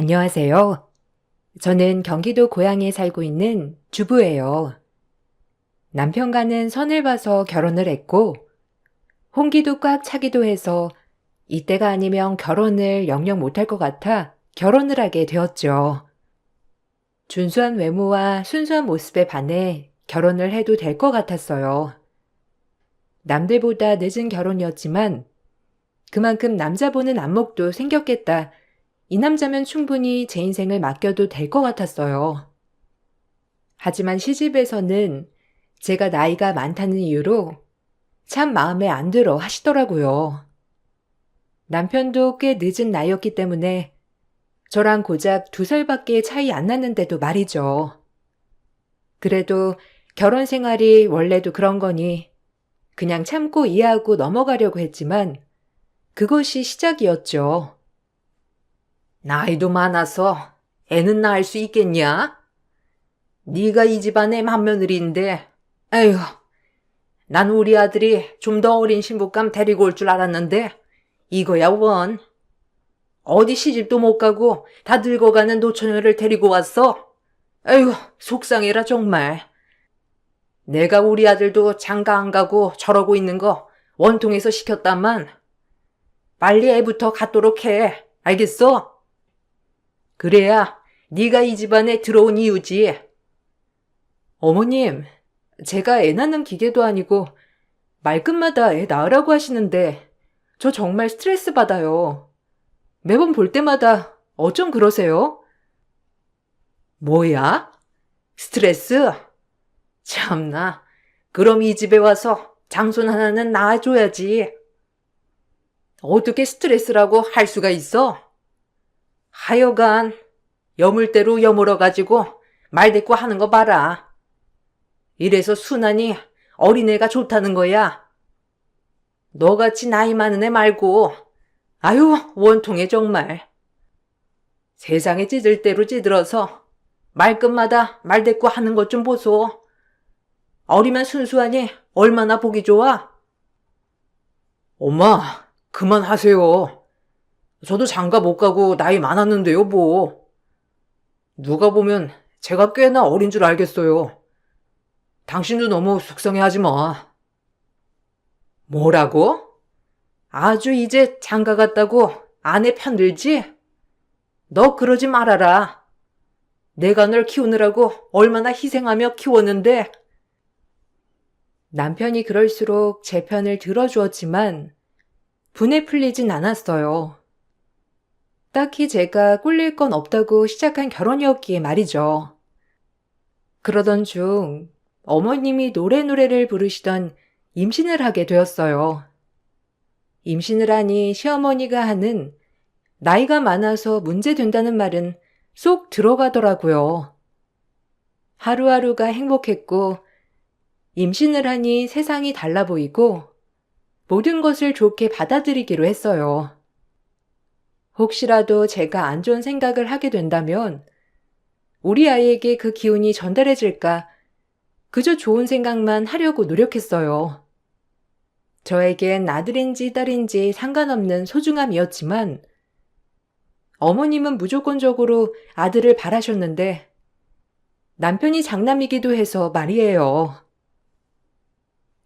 안녕하세요. 저는 경기도 고양에 살고 있는 주부예요. 남편과는 선을 봐서 결혼을 했고, 홍기도 꽉 차기도 해서 이때가 아니면 결혼을 영영 못할 것 같아 결혼을 하게 되었죠. 준수한 외모와 순수한 모습에 반해 결혼을 해도 될 것 같았어요. 남들보다 늦은 결혼이었지만 그만큼 남자 보는 안목도 생겼겠다. 이 남자면 충분히 제 인생을 맡겨도 될 것 같았어요. 하지만 시집에서는 제가 나이가 많다는 이유로 참 마음에 안 들어 하시더라고요. 남편도 꽤 늦은 나이였기 때문에 저랑 고작 2살밖에 차이 안 났는데도 말이죠. 그래도 결혼 생활이 원래도 그런 거니 그냥 참고 이해하고 넘어가려고 했지만 그것이 시작이었죠. 나이도 많아서 애는 낳을 수 있겠냐? 네가 이 집안의 맏며느리인데, 에휴, 난 우리 아들이 좀 더 어린 신부감 데리고 올 줄 알았는데 이거야 원. 어디 시집도 못 가고 다 늙어가는 노처녀를 데리고 왔어? 에휴, 속상해라 정말. 내가 우리 아들도 장가 안 가고 저러고 있는 거 원통에서 시켰다만 빨리 애부터 갖도록 해. 알겠어? 그래야 네가 이 집안에 들어온 이유지. 어머님, 제가 애 낳는 기계도 아니고 말끝마다 애 낳으라고 하시는데 저 정말 스트레스 받아요. 매번 볼 때마다 어쩜 그러세요? 뭐야? 스트레스? 참나. 그럼 이 집에 와서 장손 하나는 낳아줘야지. 어떻게 스트레스라고 할 수가 있어? 하여간 여물대로 여물어가지고 말대꾸 하는 거 봐라. 이래서 순하니 어린애가 좋다는 거야. 너같이 나이 많은 애 말고 아유 원통해 정말. 세상에 찢을 대로 찢들어서 말끝마다 말대꾸 하는 것 좀 보소. 어리면 순수하니 얼마나 보기 좋아? 엄마, 그만하세요. 저도 장가 못 가고 나이 많았는데요, 뭐. 누가 보면 제가 꽤나 어린 줄 알겠어요. 당신도 너무 속상해하지 마. 뭐라고? 아주 이제 장가 갔다고 아내 편들지? 너 그러지 말아라. 내가 널 키우느라고 얼마나 희생하며 키웠는데. 남편이 그럴수록 제 편을 들어주었지만 분에 풀리진 않았어요. 딱히 제가 꿀릴 건 없다고 시작한 결혼이었기에 말이죠. 그러던 중 어머님이 노래를 부르시던 임신을 하게 되었어요. 임신을 하니 시어머니가 하는 나이가 많아서 문제된다는 말은 쏙 들어가더라고요. 하루하루가 행복했고 임신을 하니 세상이 달라 보이고 모든 것을 좋게 받아들이기로 했어요. 혹시라도 제가 안 좋은 생각을 하게 된다면 우리 아이에게 그 기운이 전달해질까 그저 좋은 생각만 하려고 노력했어요. 저에겐 아들인지 딸인지 상관없는 소중함이었지만 어머님은 무조건적으로 아들을 바라셨는데 남편이 장남이기도 해서 말이에요.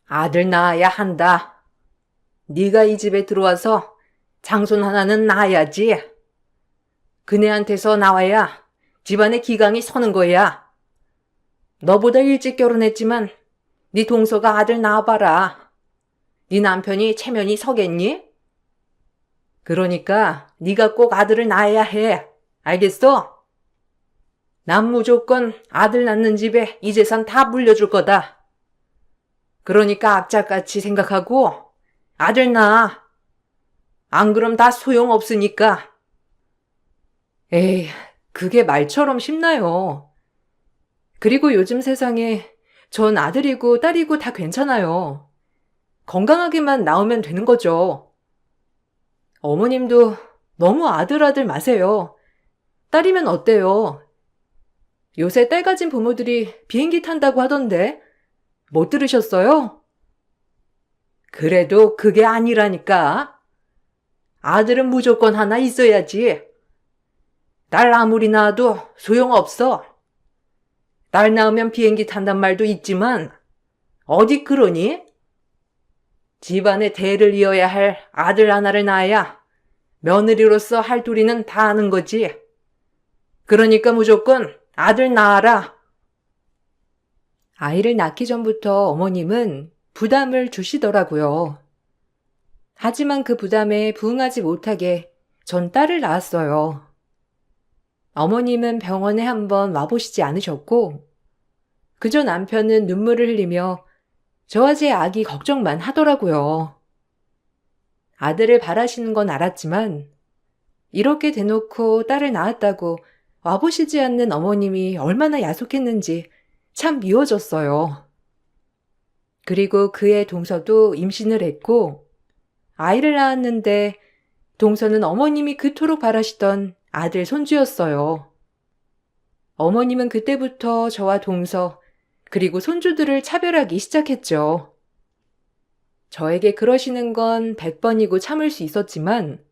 아들 낳아야 한다. 네가 이 집에 들어와서 장손 하나는 낳아야지. 그네한테서 나와야 집안의 기강이 서는 거야. 너보다 일찍 결혼했지만 네 동서가 아들 낳아봐라. 네 남편이 체면이 서겠니? 그러니까 네가 꼭 아들을 낳아야 해. 알겠어? 난 무조건 아들 낳는 집에 이 재산 다 물려줄 거다. 그러니까 악착같이 생각하고 아들 낳아. 안 그럼 다 소용없으니까. 에이, 그게 말처럼 쉽나요? 그리고 요즘 세상에 전 아들이고 딸이고 다 괜찮아요. 건강하게만 나오면 되는 거죠. 어머님도 너무 아들 마세요. 딸이면 어때요? 요새 딸 가진 부모들이 비행기 탄다고 하던데 못 들으셨어요? 그래도 그게 아니라니까. 아들은 무조건 하나 있어야지. 딸 아무리 낳아도 소용없어. 딸 낳으면 비행기 탄단 말도 있지만 어디 그러니? 집안의 대를 이어야 할 아들 하나를 낳아야 며느리로서 할 도리는 다 하는 거지. 그러니까 무조건 아들 낳아라. 아이를 낳기 전부터 어머님은 부담을 주시더라고요. 하지만 그 부담에 부응하지 못하게 전 딸을 낳았어요. 어머님은 병원에 한번 와보시지 않으셨고, 그저 남편은 눈물을 흘리며 저와 제 아기 걱정만 하더라고요. 아들을 바라시는 건 알았지만, 이렇게 대놓고 딸을 낳았다고 와보시지 않는 어머님이 얼마나 야속했는지 참 미워졌어요. 그리고 그의 동서도 임신을 했고, 아이를 낳았는데 동서는 어머님이 그토록 바라시던 아들 손주였어요. 어머님은 그때부터 저와 동서, 그리고 손주들을 차별하기 시작했죠. 저에게 그러시는 건 100번이고 참을 수 있었지만,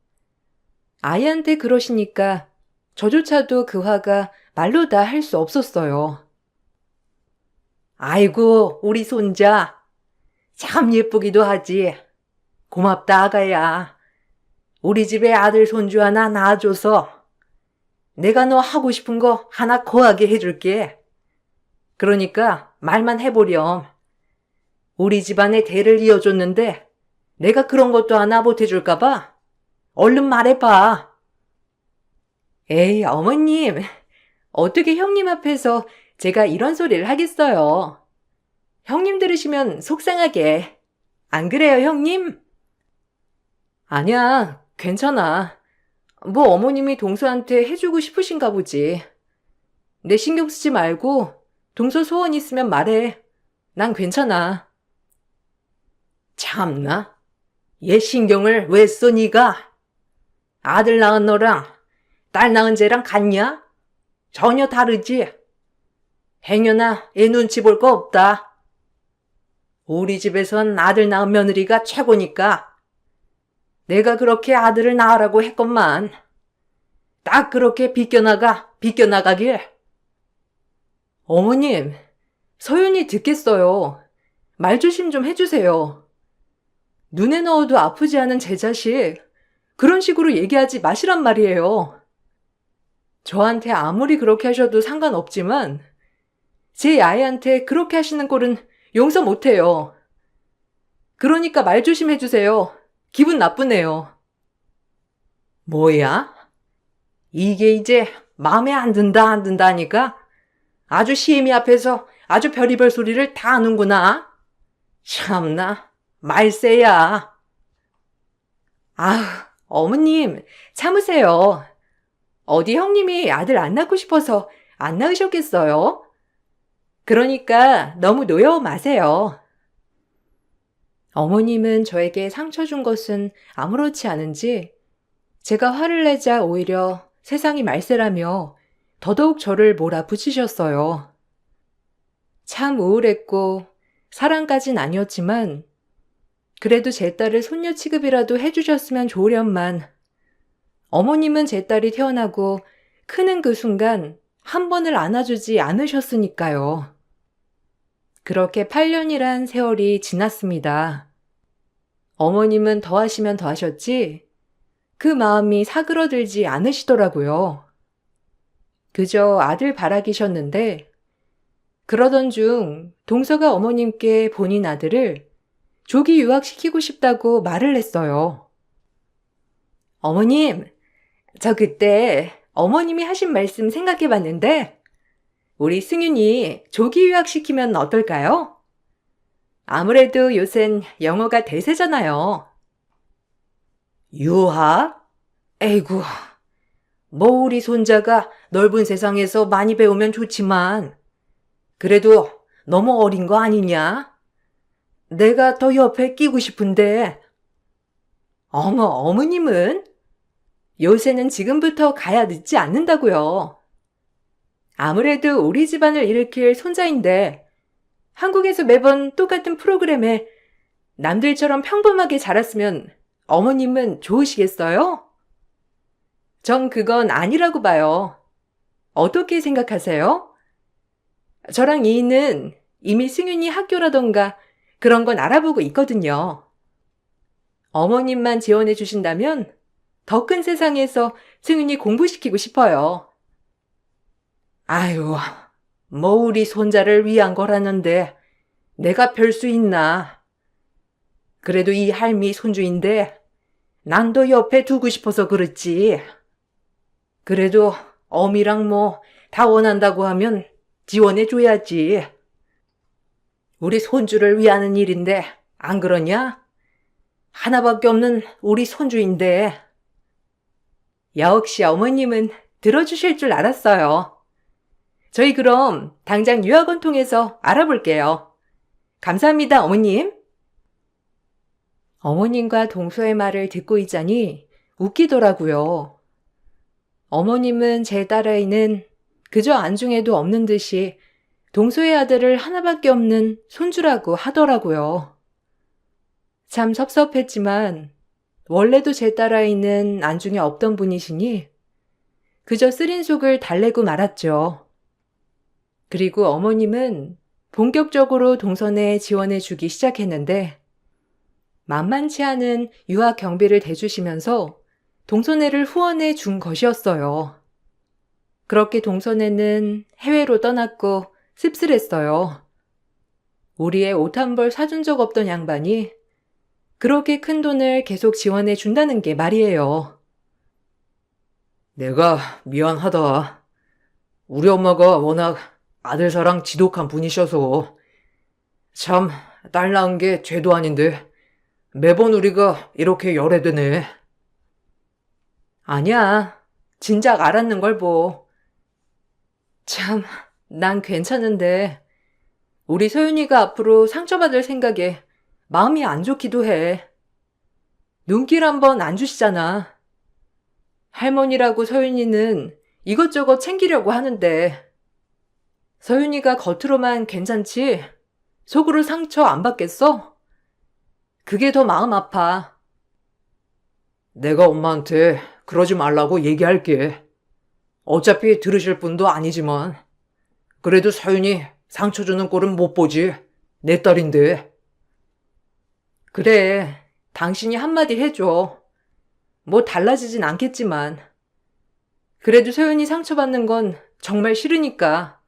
아이한테 그러시니까 저조차도 그 화가 말로 다 할 수 없었어요. 아이고, 우리 손자. 참 예쁘기도 하지. 고맙다, 아가야. 우리 집에 아들 손주 하나 낳아줘서 내가 너 하고 싶은 거 하나 거하게 해줄게. 그러니까 말만 해보렴. 우리 집안의 대를 이어줬는데 내가 그런 것도 하나 못해줄까봐? 얼른 말해봐. 에이, 어머님. 어떻게 형님 앞에서 제가 이런 소리를 하겠어요. 형님 들으시면 속상하게. 안 그래요, 형님? 아니야, 괜찮아. 뭐 어머님이 동서한테 해주고 싶으신가 보지. 내 신경 쓰지 말고 동서 소원 있으면 말해. 난 괜찮아. 참나. 얘 신경을 왜 써, 니가? 아들 낳은 너랑 딸 낳은 쟤랑 같냐? 전혀 다르지? 행여나 얘 눈치 볼 거 없다. 우리 집에선 아들 낳은 며느리가 최고니까 내가 그렇게 아들을 낳으라고 했건만 딱 그렇게 비껴나가길. 어머님, 서윤이 듣겠어요. 말 조심 좀 해주세요. 눈에 넣어도 아프지 않은 제 자식, 그런 식으로 얘기하지 마시란 말이에요. 저한테 아무리 그렇게 하셔도 상관없지만 제 아이한테 그렇게 하시는 꼴은 용서 못해요. 그러니까 말 조심해주세요. 기분 나쁘네요. 뭐야? 이게 이제 마음에 안 든다 하니까 아주 시애미 앞에서 아주 별의별 소리를 다 하는구나. 참나, 말세야. 아휴, 어머님, 참으세요. 어디 형님이 아들 안 낳고 싶어서 안 낳으셨겠어요? 그러니까 너무 노여워 마세요. 어머님은 저에게 상처 준 것은 아무렇지 않은지 제가 화를 내자 오히려 세상이 말세라며 더더욱 저를 몰아붙이셨어요. 참 우울했고 사랑까진 아니었지만 그래도 제 딸을 손녀 취급이라도 해주셨으면 좋으련만 어머님은 제 딸이 태어나고 크는 그 순간 한 번을 안아주지 않으셨으니까요. 그렇게 8년이란 세월이 지났습니다. 어머님은 더 하시면 더 하셨지 그 마음이 사그러들지 않으시더라고요. 그저 아들 바라기셨는데 그러던 중 동서가 어머님께 본인 아들을 조기 유학시키고 싶다고 말을 했어요. 어머님, 저 그때 어머님이 하신 말씀 생각해봤는데 우리 승윤이 조기 유학시키면 어떨까요? 아무래도 요샌 영어가 대세잖아요. 유학? 에이구, 뭐 우리 손자가 넓은 세상에서 많이 배우면 좋지만 그래도 너무 어린 거 아니냐? 내가 더 옆에 끼고 싶은데. 어머, 어머님은? 요새는 지금부터 가야 늦지 않는다고요. 아무래도 우리 집안을 일으킬 손자인데 한국에서 매번 똑같은 프로그램에 남들처럼 평범하게 자랐으면 어머님은 좋으시겠어요? 전 그건 아니라고 봐요. 어떻게 생각하세요? 저랑 이인은 이미 승윤이 학교라던가 그런 건 알아보고 있거든요. 어머님만 지원해 주신다면 더 큰 세상에서 승윤이 공부시키고 싶어요. 아유, 뭐 우리 손자를 위한 거라는데 내가 별 수 있나. 그래도 이 할미 손주인데 난 더 옆에 두고 싶어서 그렇지. 그래도 어미랑 뭐 다 원한다고 하면 지원해 줘야지. 우리 손주를 위하는 일인데 안 그러냐? 하나밖에 없는 우리 손주인데. 역시 어머님은 들어주실 줄 알았어요. 저희 그럼 당장 유학원 통해서 알아볼게요. 감사합니다, 어머님. 어머님과 동서의 말을 듣고 있자니 웃기더라고요. 어머님은 제 딸아이는 그저 안중에도 없는 듯이 동서의 아들을 하나밖에 없는 손주라고 하더라고요. 참 섭섭했지만 원래도 제 딸아이는 안중에 없던 분이시니 그저 쓰린 속을 달래고 말았죠. 그리고 어머님은 본격적으로 동선에 지원해 주기 시작했는데 만만치 않은 유학 경비를 대주시면서 동선회를 후원해 준 것이었어요. 그렇게 동선회는 해외로 떠났고 씁쓸했어요. 우리의 옷 한 벌 사준 적 없던 양반이 그렇게 큰 돈을 계속 지원해 준다는 게 말이에요. 내가 미안하다. 우리 엄마가 워낙 아들 사랑 지독한 분이셔서 참 딸 낳은 게 죄도 아닌데 매번 우리가 이렇게 열애되네. 아니야. 진작 알았는 걸 뭐. 참, 난 괜찮은데 우리 소윤이가 앞으로 상처받을 생각에 마음이 안 좋기도 해. 눈길 한번 안 주시잖아. 할머니라고 서윤이는 이것저것 챙기려고 하는데 서윤이가 겉으로만 괜찮지 속으로 상처 안 받겠어? 그게 더 마음 아파. 내가 엄마한테 그러지 말라고 얘기할게. 어차피 들으실 분도 아니지만 그래도 서윤이 상처 주는 꼴은 못 보지. 내 딸인데. 그래, 당신이 한마디 해줘. 뭐 달라지진 않겠지만. 그래도 서윤이 상처받는 건 정말 싫으니까.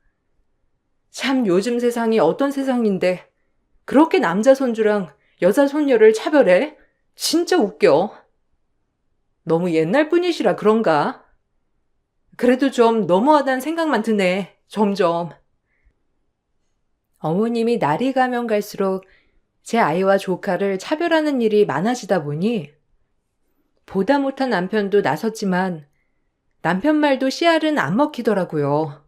참 요즘 세상이 어떤 세상인데 그렇게 남자 손주랑 여자 손녀를 차별해? 진짜 웃겨. 너무 옛날 분이시라 그런가? 그래도 좀 너무하다는 생각만 드네, 점점. 어머님이 날이 가면 갈수록 제 아이와 조카를 차별하는 일이 많아지다 보니 보다 못한 남편도 나섰지만 남편 말도 씨알은 안 먹히더라고요.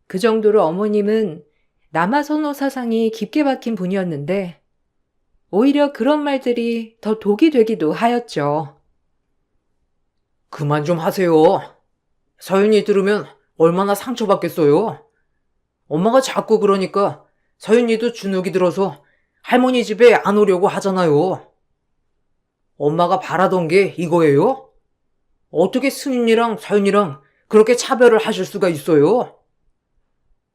그 정도로 어머님은 남아선호 사상이 깊게 박힌 분이었는데 오히려 그런 말들이 더 독이 되기도 하였죠. 그만 좀 하세요. 서윤이 들으면 얼마나 상처받겠어요. 엄마가 자꾸 그러니까 서윤이도 주눅이 들어서 할머니 집에 안 오려고 하잖아요. 엄마가 바라던 게 이거예요? 어떻게 승윤이랑 서윤이랑 그렇게 차별을 하실 수가 있어요?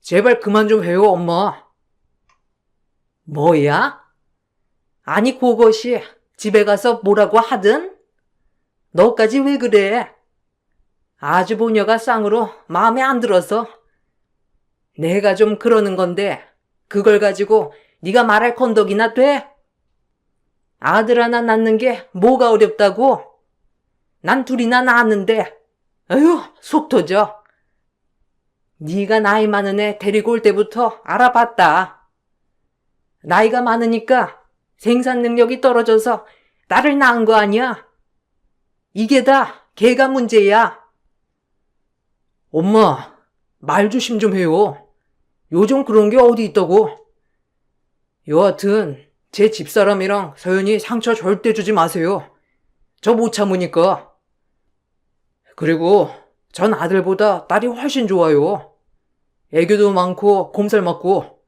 제발 그만 좀 해요, 엄마. 뭐야? 아니 그것이 집에 가서 뭐라고 하든? 너까지 왜 그래? 아주 보녀가 쌍으로 마음에 안 들어서. 내가 좀 그러는 건데 그걸 가지고 네가 말할 건덕이나 돼? 아들 하나 낳는 게 뭐가 어렵다고? 난 둘이나 낳았는데 어휴 속 터져. 네가 나이 많은 애 데리고 올 때부터 알아봤다. 나이가 많으니까 생산 능력이 떨어져서 나를 낳은 거 아니야? 이게 다 걔가 문제야. 엄마, 말 조심 좀 해요. 요즘 그런 게 어디 있다고. 여하튼 제 집사람이랑 서연이 상처 절대 주지 마세요. 저 못 참으니까. 그리고 전 아들보다 딸이 훨씬 좋아요. 애교도 많고 곰살 많고.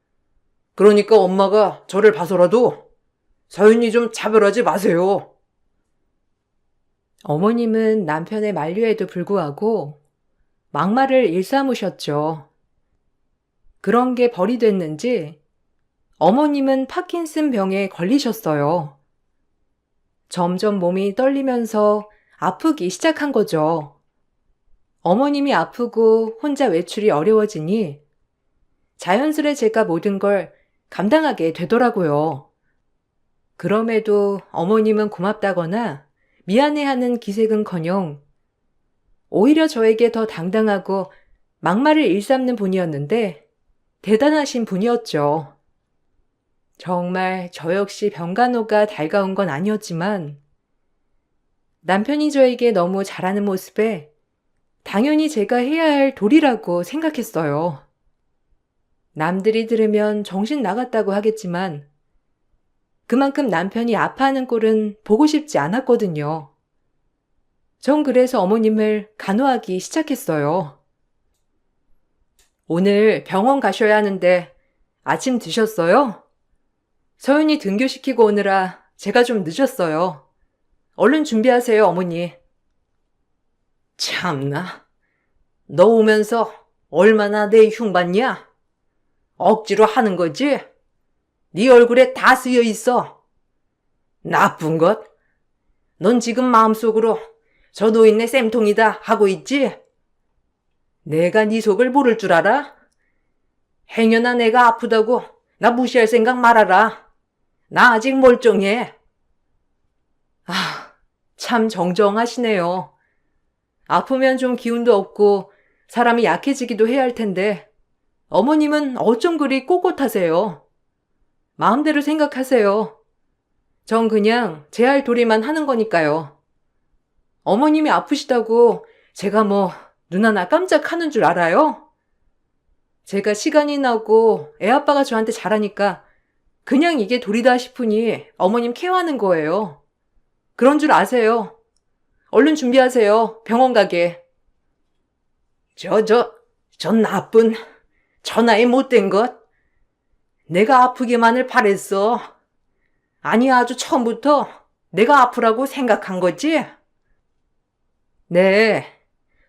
그러니까 엄마가 저를 봐서라도 서연이 좀 차별하지 마세요. 어머님은 남편의 만류에도 불구하고 막말을 일삼으셨죠. 그런 게 벌이 됐는지 어머님은 파킨슨 병에 걸리셨어요. 점점 몸이 떨리면서 아프기 시작한 거죠. 어머님이 아프고 혼자 외출이 어려워지니 자연스레 제가 모든 걸 감당하게 되더라고요. 그럼에도 어머님은 고맙다거나 미안해하는 기색은커녕 오히려 저에게 더 당당하고 막말을 일삼는 분이었는데 대단하신 분이었죠. 정말 저 역시 병간호가 달가운 건 아니었지만 남편이 저에게 너무 잘하는 모습에 당연히 제가 해야 할 도리라고 생각했어요. 남들이 들으면 정신 나갔다고 하겠지만 그만큼 남편이 아파하는 꼴은 보고 싶지 않았거든요. 전 그래서 어머님을 간호하기 시작했어요. 오늘 병원 가셔야 하는데 아침 드셨어요? 서윤이 등교시키고 오느라 제가 좀 늦었어요. 얼른 준비하세요, 어머니. 참나. 너 오면서 얼마나 내 흉봤냐? 억지로 하는 거지? 네 얼굴에 다 쓰여 있어. 나쁜 것. 넌 지금 마음속으로 저 노인네 쌤통이다 하고 있지? 내가 네 속을 모를 줄 알아? 행여나 내가 아프다고 나 무시할 생각 말아라. 나 아직 멀쩡해. 참 정정하시네요. 아프면 좀 기운도 없고 사람이 약해지기도 해야 할 텐데 어머님은 어쩜 그리 꼿꼿하세요. 마음대로 생각하세요. 전 그냥 제 할 도리만 하는 거니까요. 어머님이 아프시다고 제가 뭐 눈 하나 깜짝하는 줄 알아요? 제가 시간이 나고 애아빠가 저한테 잘하니까 그냥 이게 도리다 싶으니 어머님 케어하는 거예요. 그런 줄 아세요. 얼른 준비하세요. 병원 가게. 저 나쁜 천하의 못된 것. 내가 아프기만을 바랬어. 아니 아주 처음부터 내가 아프라고 생각한 거지? 네,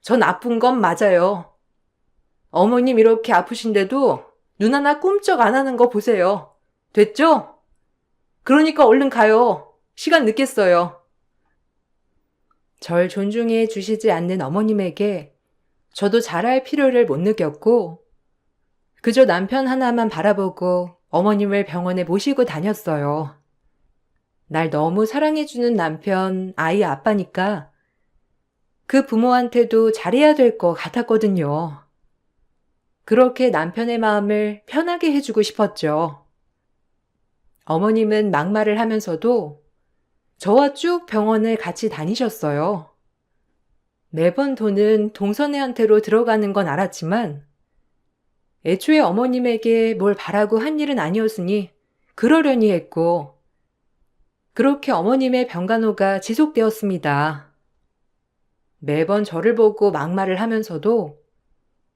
저 나쁜 건 맞아요. 어머님 이렇게 아프신데도 눈 하나 꿈쩍 안 하는 거 보세요. 됐죠? 그러니까 얼른 가요. 시간 늦겠어요. 절 존중해 주시지 않는 어머님에게 저도 잘할 필요를 못 느꼈고 그저 남편 하나만 바라보고 어머님을 병원에 모시고 다녔어요. 날 너무 사랑해주는 남편, 아이 아빠니까 그 부모한테도 잘해야 될 것 같았거든요. 그렇게 남편의 마음을 편하게 해주고 싶었죠. 어머님은 막말을 하면서도 저와 쭉 병원을 같이 다니셨어요. 매번 돈은 동선애한테로 들어가는 건 알았지만 애초에 어머님에게 뭘 바라고 한 일은 아니었으니 그러려니 했고 그렇게 어머님의 병간호가 지속되었습니다. 매번 저를 보고 막말을 하면서도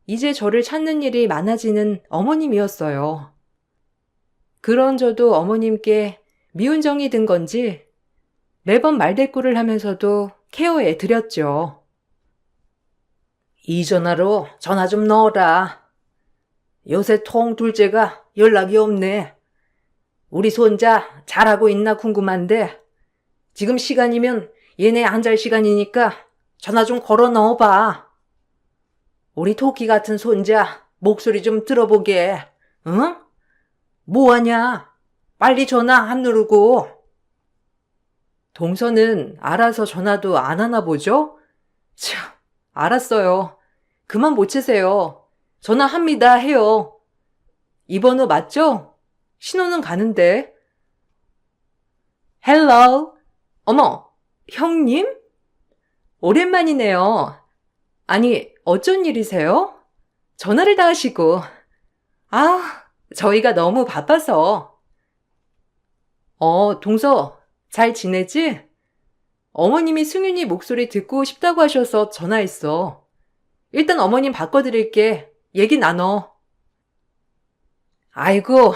이제 저를 찾는 일이 많아지는 어머님이었어요. 그런 저도 어머님께 미운 정이 든 건지 매번 말대꾸를 하면서도 케어해 드렸죠. 이 전화로 전화 좀 넣어라. 요새 통 둘째가 연락이 없네. 우리 손자 잘하고 있나 궁금한데 지금 시간이면 얘네 안 잘 시간이니까 전화 좀 걸어 넣어봐. 우리 토끼 같은 손자 목소리 좀 들어보게. 응? 뭐하냐? 빨리 전화 안 누르고. 동서는 알아서 전화도 안 하나 보죠? 참, 알았어요. 그만 못 치세요. 전화합니다 해요. 이 번호 맞죠? 신호는 가는데. 헬로. 어머, 형님? 오랜만이네요. 아니, 어쩐 일이세요? 전화를 다 하시고. 저희가 너무 바빠서. 동서, 잘 지내지? 어머님이 승윤이 목소리 듣고 싶다고 하셔서 전화했어. 일단 어머님 바꿔드릴게. 얘기 나눠. 아이고,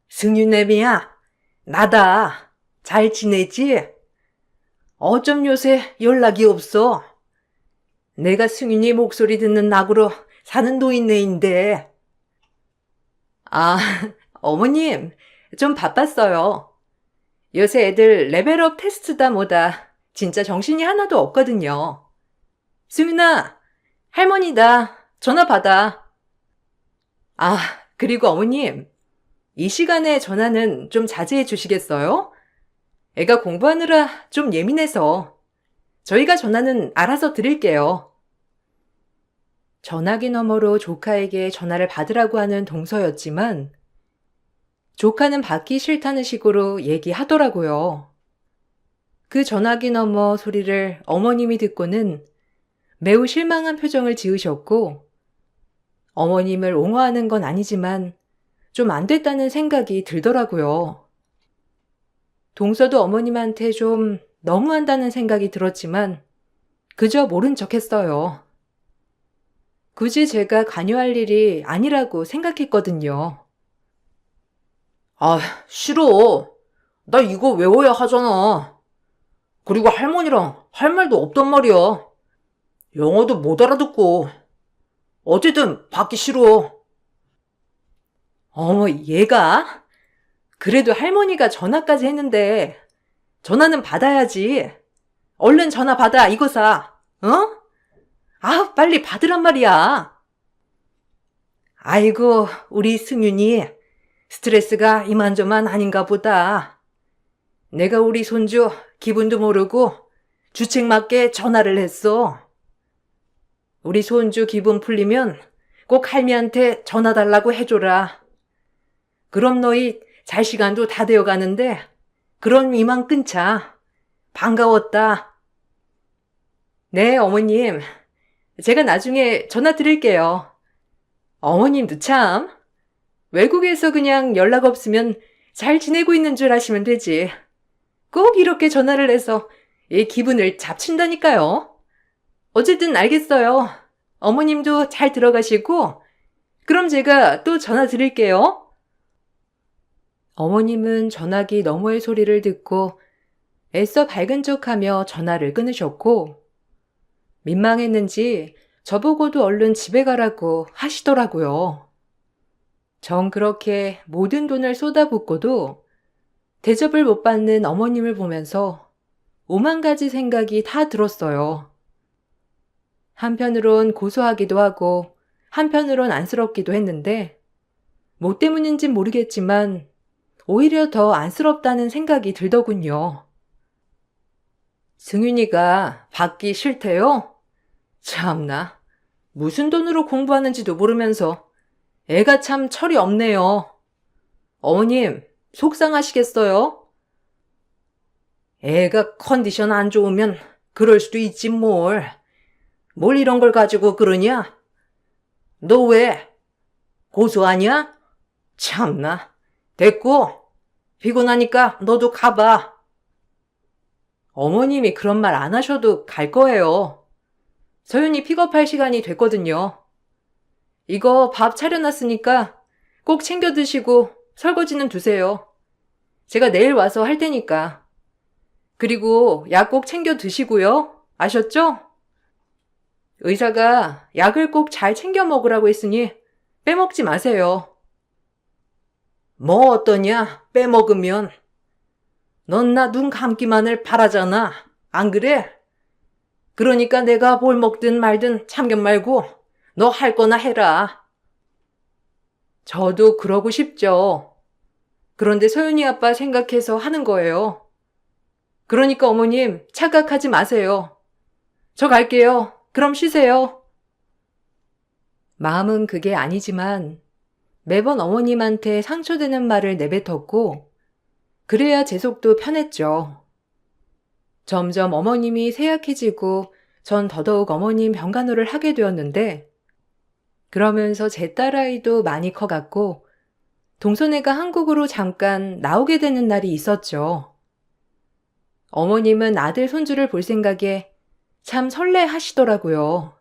승윤애미야, 나다. 잘 지내지? 어쩜 요새 연락이 없어? 내가 승윤이 목소리 듣는 낙으로 사는 노인네인데. 아, 어머님, 좀 바빴어요. 요새 애들 레벨업 테스트다 뭐다. 진짜 정신이 하나도 없거든요. 승윤아, 할머니다. 전화 받아. 아, 그리고 어머님, 이 시간에 전화는 좀 자제해 주시겠어요? 애가 공부하느라 좀 예민해서. 저희가 전화는 알아서 드릴게요. 전화기 너머로 조카에게 전화를 받으라고 하는 동서였지만 조카는 받기 싫다는 식으로 얘기하더라고요. 그 전화기 너머 소리를 어머님이 듣고는 매우 실망한 표정을 지으셨고 어머님을 옹호하는 건 아니지만 좀 안 됐다는 생각이 들더라고요. 동서도 어머님한테 좀 너무한다는 생각이 들었지만 그저 모른 척 했어요. 굳이 제가 관여할 일이 아니라고 생각했거든요. 아, 싫어. 나 이거 외워야 하잖아. 그리고 할머니랑 할 말도 없단 말이야. 영어도 못 알아듣고. 어쨌든 받기 싫어. 어머, 얘가? 그래도 할머니가 전화까지 했는데 전화는 받아야지. 얼른 전화 받아, 이거사. 어? 아, 빨리 받으란 말이야. 아이고, 우리 승윤이 스트레스가 이만저만 아닌가 보다. 내가 우리 손주 기분도 모르고 주책 맞게 전화를 했어. 우리 손주 기분 풀리면 꼭 할미한테 전화 달라고 해줘라. 그럼 너희 잘 시간도 다 되어 가는데 그럼 이만 끊자. 반가웠다. 네, 어머님. 제가 나중에 전화 드릴게요. 어머님도 참. 외국에서 그냥 연락 없으면 잘 지내고 있는 줄 아시면 되지. 꼭 이렇게 전화를 해서 이 기분을 잡친다니까요. 어쨌든 알겠어요. 어머님도 잘 들어가시고 그럼 제가 또 전화 드릴게요. 어머님은 전화기 너머의 소리를 듣고 애써 밝은 척하며 전화를 끊으셨고 민망했는지 저보고도 얼른 집에 가라고 하시더라고요. 정 그렇게 모든 돈을 쏟아붓고도 대접을 못 받는 어머님을 보면서 오만 가지 생각이 다 들었어요. 한편으론 고소하기도 하고 한편으론 안쓰럽기도 했는데 뭐 때문인진 모르겠지만 오히려 더 안쓰럽다는 생각이 들더군요. 승윤이가 받기 싫대요? 참나, 무슨 돈으로 공부하는지도 모르면서 애가 참 철이 없네요. 어머님, 속상하시겠어요? 애가 컨디션 안 좋으면 그럴 수도 있지 뭘. 뭘 이런 걸 가지고 그러냐? 너 왜? 고소하냐? 참나. 됐고, 피곤하니까 너도 가봐. 어머님이 그런 말 안 하셔도 갈 거예요. 서윤이 픽업할 시간이 됐거든요. 이거 밥 차려놨으니까 꼭 챙겨 드시고 설거지는 두세요. 제가 내일 와서 할 테니까. 그리고 약 꼭 챙겨 드시고요. 아셨죠? 의사가 약을 꼭 잘 챙겨 먹으라고 했으니 빼먹지 마세요. 뭐 어떠냐? 빼먹으면. 넌 나 눈 감기만을 바라잖아. 안 그래? 그러니까 내가 뭘 먹든 말든 참견 말고 너 할 거나 해라. 저도 그러고 싶죠. 그런데 서윤이 아빠 생각해서 하는 거예요. 그러니까 어머님 착각하지 마세요. 저 갈게요. 그럼 쉬세요. 마음은 그게 아니지만 매번 어머님한테 상처되는 말을 내뱉었고 그래야 제 속도 편했죠. 점점 어머님이 쇠약해지고 전 더더욱 어머님 병간호를 하게 되었는데 그러면서 제 딸아이도 많이 커갔고 동서네가 한국으로 잠깐 나오게 되는 날이 있었죠. 어머님은 아들 손주를 볼 생각에 참 설레하시더라고요.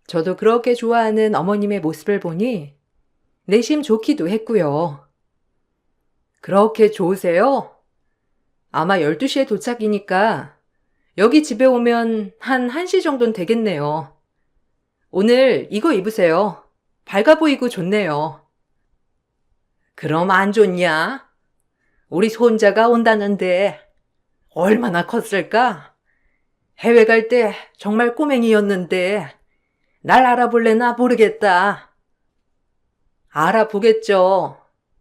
저도 그렇게 좋아하는 어머님의 모습을 보니 내심 좋기도 했고요. 그렇게 좋으세요? 아마 12시에 도착이니까 여기 집에 오면 한 1시 정도는 되겠네요. 오늘 이거 입으세요. 밝아 보이고 좋네요. 그럼 안 좋냐? 우리 손자가 온다는데 얼마나 컸을까? 해외 갈 때 정말 꼬맹이였는데 날 알아볼래나 모르겠다. 알아보겠죠.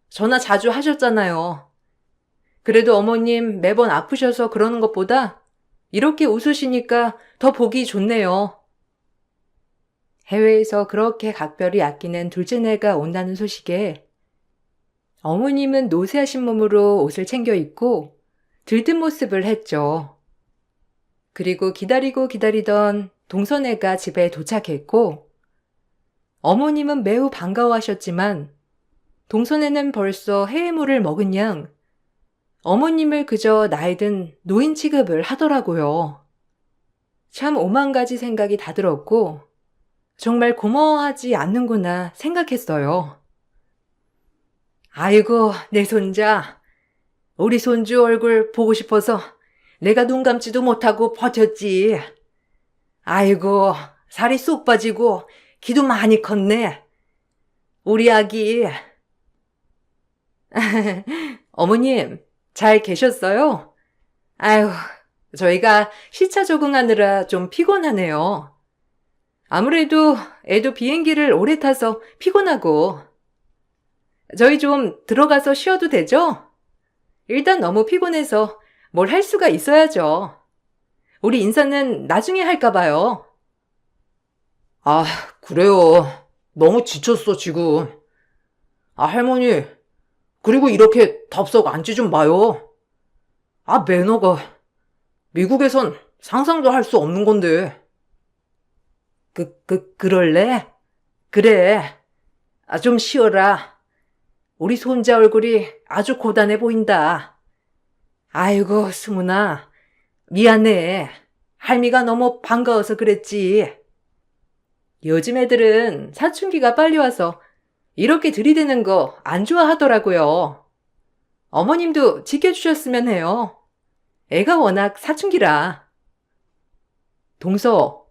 전화 자주 하셨잖아요. 그래도 어머님 매번 아프셔서 그러는 것보다 이렇게 웃으시니까 더 보기 좋네요. 해외에서 그렇게 각별히 아끼는 둘째네가 온다는 소식에 어머님은 노쇠하신 몸으로 옷을 챙겨 입고 들뜬 모습을 했죠. 그리고 기다리고 기다리던 동서네가 집에 도착했고 어머님은 매우 반가워하셨지만 동서네는 벌써 해외물을 먹은 양 어머님을 그저 나이든 노인 취급을 하더라고요. 참 오만 가지 생각이 다 들었고 정말 고마워하지 않는구나 생각했어요. 아이고, 내 손자. 우리 손주 얼굴 보고 싶어서 내가 눈 감지도 못하고 버텼지. 아이고, 살이 쏙 빠지고 키도 많이 컸네. 우리 아기. 어머님, 잘 계셨어요? 아유, 저희가 시차 적응하느라 좀 피곤하네요. 아무래도 애도 비행기를 오래 타서 피곤하고. 저희 좀 들어가서 쉬어도 되죠? 일단 너무 피곤해서 뭘 할 수가 있어야죠. 우리 인사는 나중에 할까 봐요. 아, 그래요. 너무 지쳤어, 지금. 아, 할머니. 그리고 이렇게 덥석 앉지 좀 마요. 아, 매너가. 미국에선 상상도 할 수 없는 건데. 그럴래? 그래. 아, 좀 쉬어라. 우리 손자 얼굴이 아주 고단해 보인다. 아이고, 승훈아. 미안해. 할미가 너무 반가워서 그랬지. 요즘 애들은 사춘기가 빨리 와서 이렇게 들이대는 거 안 좋아하더라고요. 어머님도 지켜주셨으면 해요. 애가 워낙 사춘기라. 동서,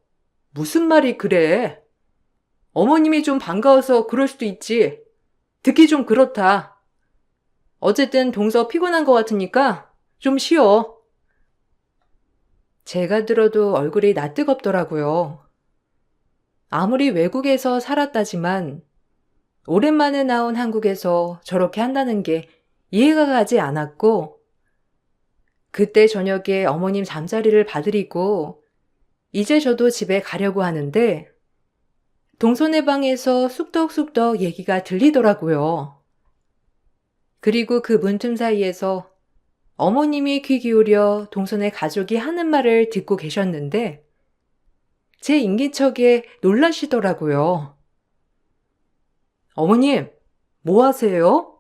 무슨 말이 그래? 어머님이 좀 반가워서 그럴 수도 있지. 듣기 좀 그렇다. 어쨌든 동서 피곤한 것 같으니까 좀 쉬어. 제가 들어도 얼굴이 낯뜨겁더라고요. 아무리 외국에서 살았다지만 오랜만에 나온 한국에서 저렇게 한다는 게 이해가 가지 않았고 그때 저녁에 어머님 잠자리를 봐드리고 이제 저도 집에 가려고 하는데 동서네 방에서 쑥덕쑥덕 얘기가 들리더라고요. 그리고 그 문틈 사이에서 어머님이 귀 기울여 동서네 가족이 하는 말을 듣고 계셨는데 제 인기척에 놀라시더라고요. 어머님, 뭐 하세요?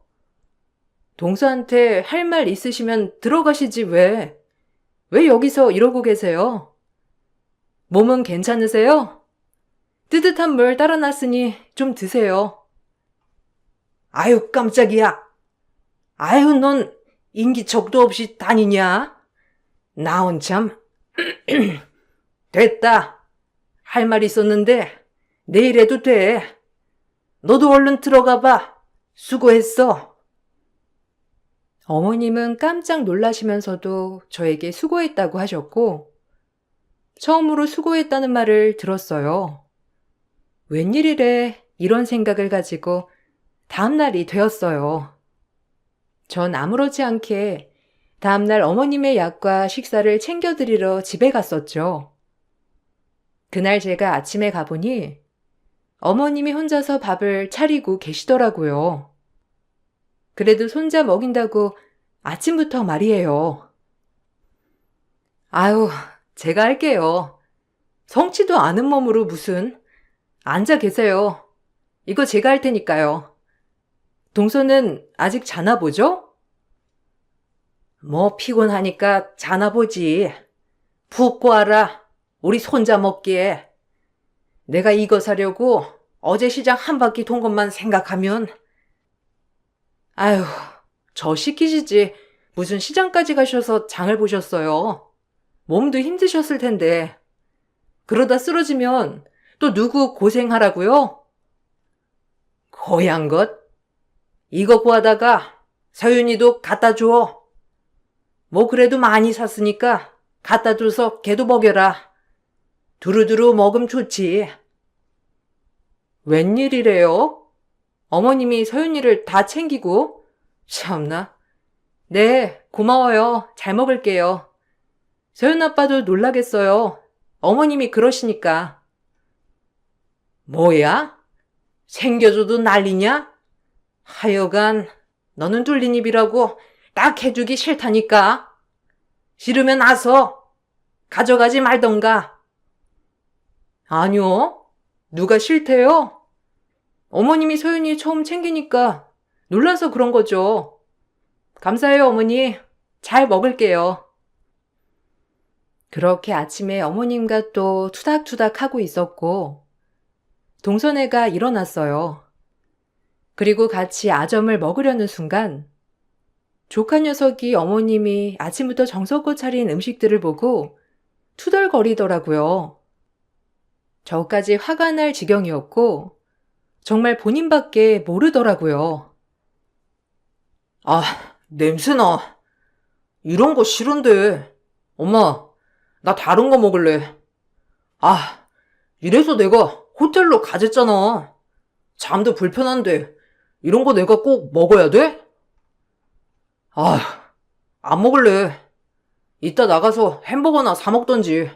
동서한테 할 말 있으시면 들어가시지 왜? 왜 여기서 이러고 계세요? 몸은 괜찮으세요? 뜨뜻한 물 따라놨으니 좀 드세요. 아유, 깜짝이야. 아유, 넌 인기척도 없이 다니냐? 나온 참. 됐다. 할 말 있었는데 내일 해도 돼. 너도 얼른 들어가 봐. 수고했어. 어머님은 깜짝 놀라시면서도 저에게 수고했다고 하셨고 처음으로 수고했다는 말을 들었어요. 웬일이래 이런 생각을 가지고 다음날이 되었어요. 전 아무렇지 않게 다음날 어머님의 약과 식사를 챙겨드리러 집에 갔었죠. 그날 제가 아침에 가보니 어머님이 혼자서 밥을 차리고 계시더라고요. 그래도 손자 먹인다고 아침부터 말이에요. 아유, 제가 할게요. 성치도 않은 몸으로 무슨. 앉아 계세요. 이거 제가 할 테니까요. 동서는 아직 자나 보죠? 뭐 피곤하니까 자나 보지. 푹 꼬아라. 우리 손자 먹기에. 내가 이거 사려고 어제 시장 한 바퀴 돈 것만 생각하면. 아유, 저 시키시지. 무슨 시장까지 가셔서 장을 보셨어요. 몸도 힘드셨을 텐데. 그러다 쓰러지면 또 누구 고생하라고요? 거양 것? 이거 구하다가 서윤이도 갖다 줘. 뭐 그래도 많이 샀으니까 갖다 줘서 걔도 먹여라. 두루두루 먹으면 좋지. 웬일이래요? 어머님이 서윤이를 다 챙기고? 참나. 네, 고마워요. 잘 먹을게요. 서윤 아빠도 놀라겠어요. 어머님이 그러시니까. 뭐야? 챙겨줘도 난리냐? 하여간 너는 뚫린 입이라고 딱 해주기 싫다니까. 싫으면 나서 가져가지 말던가. 아니요. 누가 싫대요? 어머님이 서윤이 처음 챙기니까 놀라서 그런 거죠. 감사해요, 어머니. 잘 먹을게요. 그렇게 아침에 어머님과 또 투닥투닥 하고 있었고, 동선애가 일어났어요. 그리고 같이 아점을 먹으려는 순간, 조카 녀석이 어머님이 아침부터 정성껏 차린 음식들을 보고 투덜거리더라고요. 저까지 화가 날 지경이었고, 정말 본인밖에 모르더라고요. 아, 냄새나. 이런 거 싫은데. 엄마, 나 다른 거 먹을래. 아, 이래서 내가 호텔로 가졌잖아. 잠도 불편한데 이런 거 내가 꼭 먹어야 돼? 아, 안 먹을래. 이따 나가서 햄버거나 사 먹던지.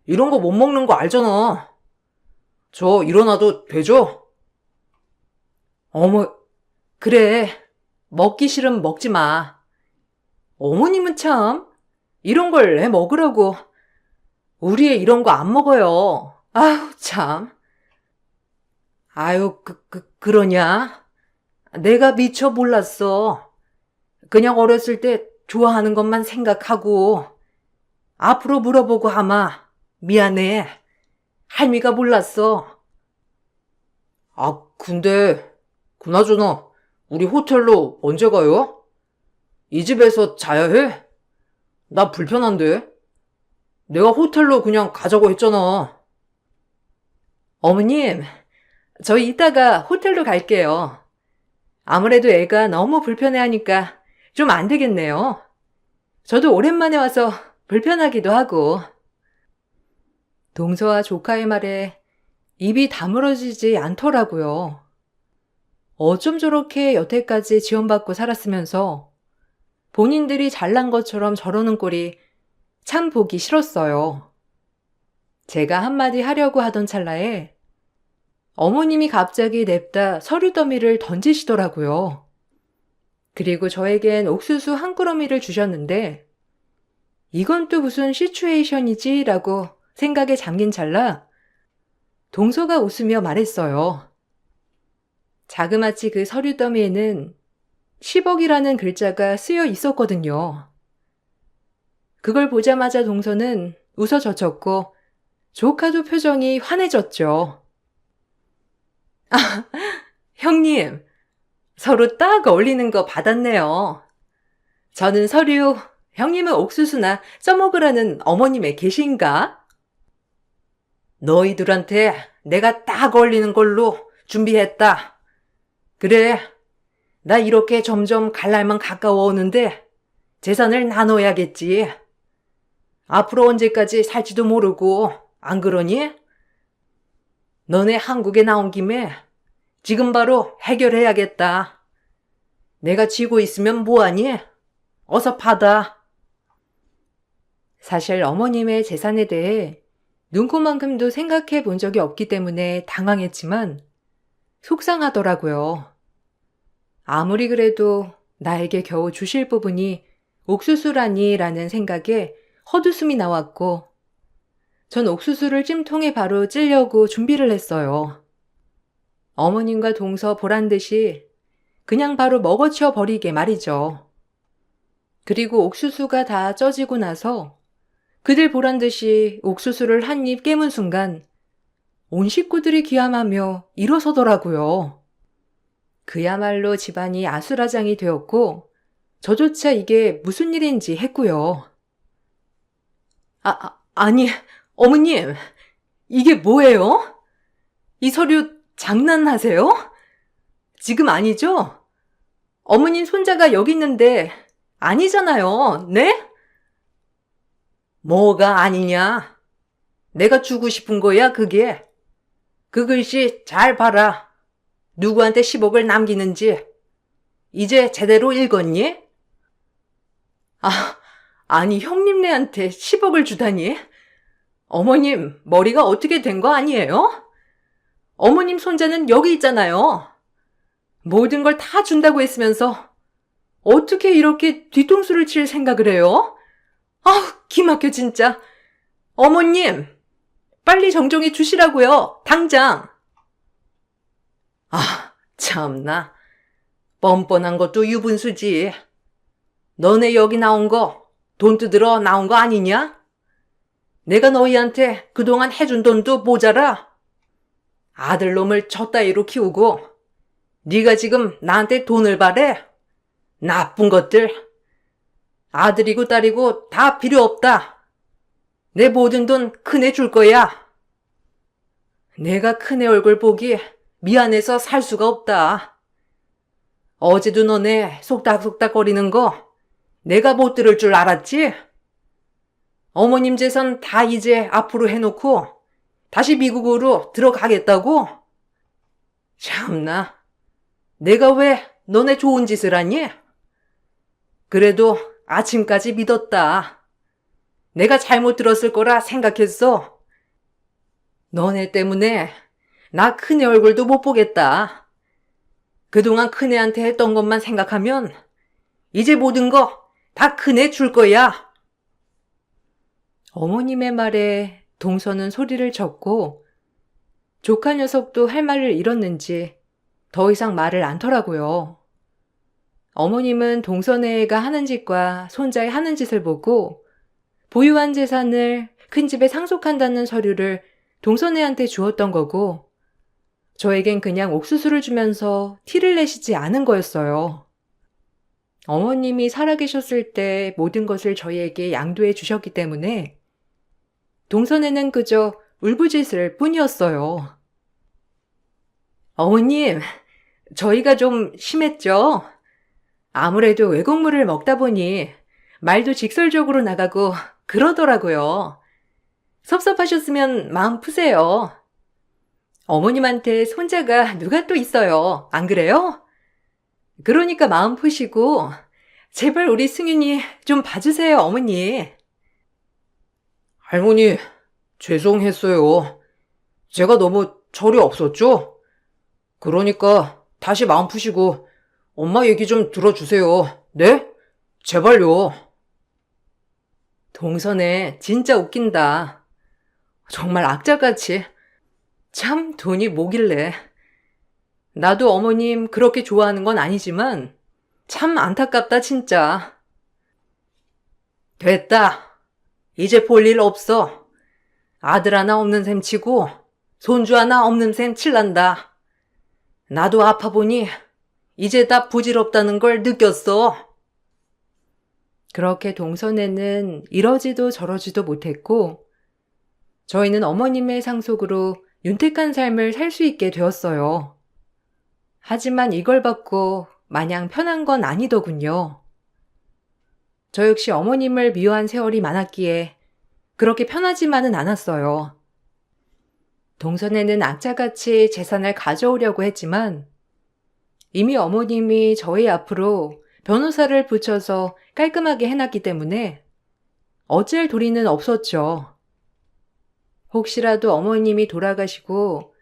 이런 거 못 먹는 거 알잖아. 저 일어나도 되죠? 어머, 그래. 먹기 싫으면 먹지 마. 어머님은 참 이런 걸 애 먹으라고. 우리 애 이런 거 안 먹어요. 아우 참. 아유 그러냐? 내가 미처 몰랐어. 그냥 어렸을 때 좋아하는 것만 생각하고 앞으로 물어보고 하마. 미안해. 할미가 몰랐어. 아 근데 그나저나 우리 호텔로 언제 가요? 이 집에서 자야 해? 나 불편한데. 내가 호텔로 그냥 가자고 했잖아. 어머님, 저희 이따가 호텔로 갈게요. 아무래도 애가 너무 불편해하니까 좀 안 되겠네요. 저도 오랜만에 와서 불편하기도 하고. 동서와 조카의 말에 입이 다물어지지 않더라고요. 어쩜 저렇게 여태까지 지원받고 살았으면서 본인들이 잘난 것처럼 저러는 꼴이 참 보기 싫었어요. 제가 한마디 하려고 하던 찰나에 어머님이 갑자기 냅다 서류 더미를 던지시더라고요. 그리고 저에겐 옥수수 한 꾸러미를 주셨는데 이건 또 무슨 시츄에이션이지? 라고 생각에 잠긴 찰나 동서가 웃으며 말했어요. 자그마치 그 서류 더미에는 10억이라는 글자가 쓰여 있었거든요. 그걸 보자마자 동서는 웃어젖혔고 조카도 표정이 환해졌죠. 아, 형님, 서로 딱 어울리는 거 받았네요. 저는 서류, 형님은 옥수수나 써먹으라는 어머님의 계신가? 너희들한테 내가 딱 어울리는 걸로 준비했다. 그래, 나 이렇게 점점 갈 날만 가까워 오는데 재산을 나눠야겠지. 앞으로 언제까지 살지도 모르고, 안 그러니? 너네 한국에 나온 김에 지금 바로 해결해야겠다. 내가 쥐고 있으면 뭐하니? 어서 받아. 사실 어머님의 재산에 대해 눈코만큼도 생각해 본 적이 없기 때문에 당황했지만 속상하더라고요. 아무리 그래도 나에게 겨우 주실 부분이 옥수수라니라는 생각에 헛웃음이 나왔고 전 옥수수를 찜통에 바로 찌려고 준비를 했어요. 어머님과 동서 보란듯이 그냥 바로 먹어치워 버리게 말이죠. 그리고 옥수수가 다 쪄지고 나서 그들 보란듯이 옥수수를 한 입 깨문 순간 온 식구들이 기함하며 일어서더라고요. 그야말로 집안이 아수라장이 되었고 저조차 이게 무슨 일인지 했고요. 아니, 어머님, 이게 뭐예요? 이 서류 장난하세요? 지금 아니죠? 어머님 손자가 여기 있는데 아니잖아요, 네? 뭐가 아니냐? 내가 주고 싶은 거야, 그게. 그 글씨 잘 봐라. 누구한테 10억을 남기는지. 이제 제대로 읽었니? 아니, 형님네한테 10억을 주다니? 어머님, 머리가 어떻게 된 거 아니에요? 어머님 손자는 여기 있잖아요. 모든 걸 다 준다고 했으면서 어떻게 이렇게 뒤통수를 칠 생각을 해요? 아우, 기막혀 진짜. 어머님, 빨리 정정해 주시라고요. 당장. 참나. 뻔뻔한 것도 유분수지. 너네 여기 나온 거 돈 뜯으러 나온 거 아니냐? 내가 너희한테 그동안 해준 돈도 모자라. 아들놈을 저 따위로 키우고 네가 지금 나한테 돈을 바래? 나쁜 것들. 아들이고 딸이고 다 필요 없다. 내 모든 돈 큰애 줄 거야. 내가 큰애 얼굴 보기 미안해서 살 수가 없다. 어제도 너네 속닥속닥거리는 거 내가 못 들을 줄 알았지? 어머님 재산 다 이제 앞으로 해놓고 다시 미국으로 들어가겠다고? 참나, 내가 왜 너네 좋은 짓을 하니? 그래도 아침까지 믿었다. 내가 잘못 들었을 거라 생각했어. 너네 때문에 나 큰애 얼굴도 못 보겠다. 그동안 큰애한테 했던 것만 생각하면 이제 모든 거 다 큰애 줄 거야. 어머님의 말에 동서는 소리를 쳤고 조카 녀석도 할 말을 잃었는지 더 이상 말을 않더라고요. 어머님은 동서네가 하는 짓과 손자의 하는 짓을 보고 보유한 재산을 큰 집에 상속한다는 서류를 동서네한테 주었던 거고 저에겐 그냥 옥수수를 주면서 티를 내시지 않은 거였어요. 어머님이 살아계셨을 때 모든 것을 저희에게 양도해 주셨기 때문에 동서네는 그저 울부짖을 뿐이었어요. 어머님, 저희가 좀 심했죠? 아무래도 외국물을 먹다 보니 말도 직설적으로 나가고 그러더라고요. 섭섭하셨으면 마음 푸세요. 어머님한테 손자가 누가 또 있어요. 안 그래요? 그러니까 마음 푸시고 제발 우리 승윤이 좀 봐주세요, 어머니. 할머니, 죄송했어요. 제가 너무 철이 없었죠? 그러니까 다시 마음 푸시고 엄마 얘기 좀 들어주세요. 네? 제발요. 동선에 진짜 웃긴다. 정말 악자같이. 참 돈이 뭐길래. 나도 어머님 그렇게 좋아하는 건 아니지만 참 안타깝다 진짜. 됐다. 이제 볼 일 없어. 아들 하나 없는 셈 치고 손주 하나 없는 셈 칠란다. 나도 아파 보니 이제 다 부질없다는 걸 느꼈어. 그렇게 동선에는 이러지도 저러지도 못했고 저희는 어머님의 상속으로 윤택한 삶을 살 수 있게 되었어요. 하지만 이걸 받고 마냥 편한 건 아니더군요. 저 역시 어머님을 미워한 세월이 많았기에 그렇게 편하지만은 않았어요. 동선에는 악자같이 재산을 가져오려고 했지만 이미 어머님이 저희 앞으로 변호사를 붙여서 깔끔하게 해놨기 때문에 어쩔 도리는 없었죠. 혹시라도 어머님이 돌아가시고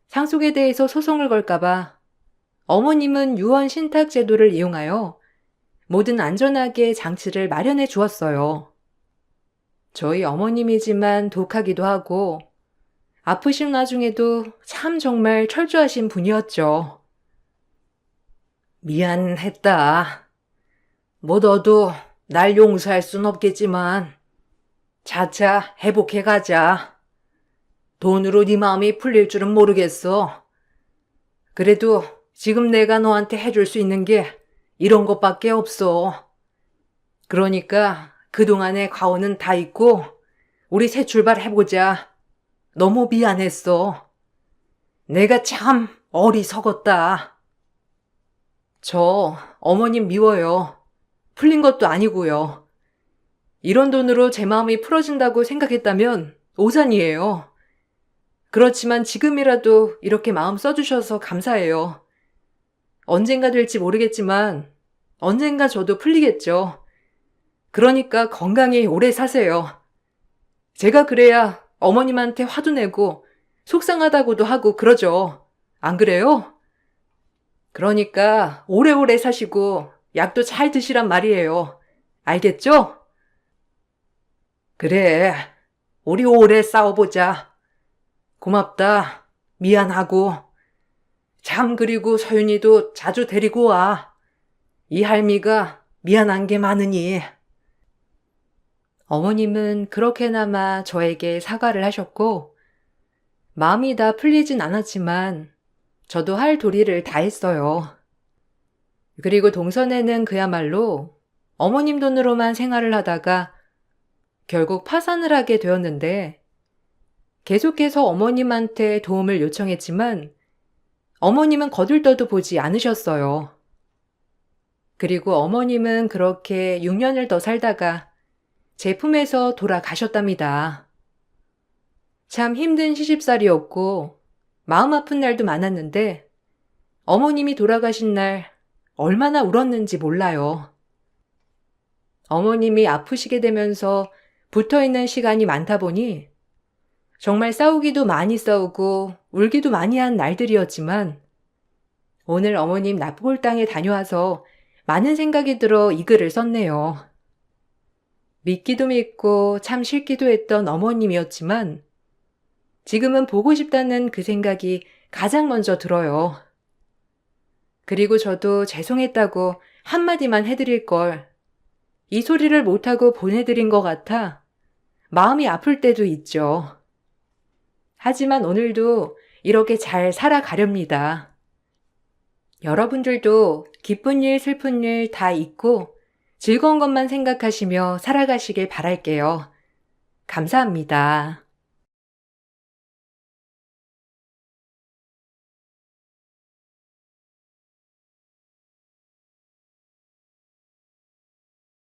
상속에 대해서 소송을 걸까봐 어머님은 유언 신탁 제도를 이용하여 뭐든 안전하게 장치를 마련해 주었어요. 저희 어머님이지만 독하기도 하고 아프신 와중에도 참 정말 철저하신 분이었죠. 미안했다. 뭐 너도 날 용서할 순 없겠지만 차차 회복해 가자. 돈으로 네 마음이 풀릴 줄은 모르겠어. 그래도 지금 내가 너한테 해줄 수 있는 게 이런 것밖에 없어. 그러니까 그동안의 과오는 다 잊고 우리 새 출발해보자. 너무 미안했어. 내가 참 어리석었다. 저 어머님 미워요. 풀린 것도 아니고요. 이런 돈으로 제 마음이 풀어진다고 생각했다면 오산이에요. 그렇지만 지금이라도 이렇게 마음 써주셔서 감사해요. 언젠가 될지 모르겠지만 언젠가 저도 풀리겠죠. 그러니까 건강히 오래 사세요. 제가 그래야 어머님한테 화도 내고 속상하다고도 하고 그러죠. 안 그래요? 그러니까 오래오래 사시고 약도 잘 드시란 말이에요. 알겠죠? 그래. 우리 오래 싸워보자. 고맙다. 미안하고. 참 그리고 서윤이도 자주 데리고 와. 이 할미가 미안한 게 많으니. 어머님은 그렇게나마 저에게 사과를 하셨고, 마음이 다 풀리진 않았지만, 저도 할 도리를 다 했어요. 그리고 동선에는 그야말로 어머님 돈으로만 생활을 하다가 결국 파산을 하게 되었는데, 계속해서 어머님한테 도움을 요청했지만, 어머님은 거들떠도 보지 않으셨어요. 그리고 어머님은 그렇게 6년을 더 살다가 제 품에서 돌아가셨답니다. 참 힘든 시집살이였고 마음 아픈 날도 많았는데 어머님이 돌아가신 날 얼마나 울었는지 몰라요. 어머님이 아프시게 되면서 붙어있는 시간이 많다 보니 정말 싸우기도 많이 싸우고 울기도 많이 한 날들이었지만 오늘 어머님 납골당에 다녀와서 많은 생각이 들어 이 글을 썼네요. 믿기도 믿고 참 싫기도 했던 어머님이었지만 지금은 보고 싶다는 그 생각이 가장 먼저 들어요. 그리고 저도 죄송했다고 한마디만 해드릴 걸 이 소리를 못하고 보내드린 것 같아 마음이 아플 때도 있죠. 하지만 오늘도 이렇게 잘 살아가렵니다. 여러분들도 기쁜 일, 슬픈 일 다 잊고 즐거운 것만 생각하시며 살아가시길 바랄게요. 감사합니다.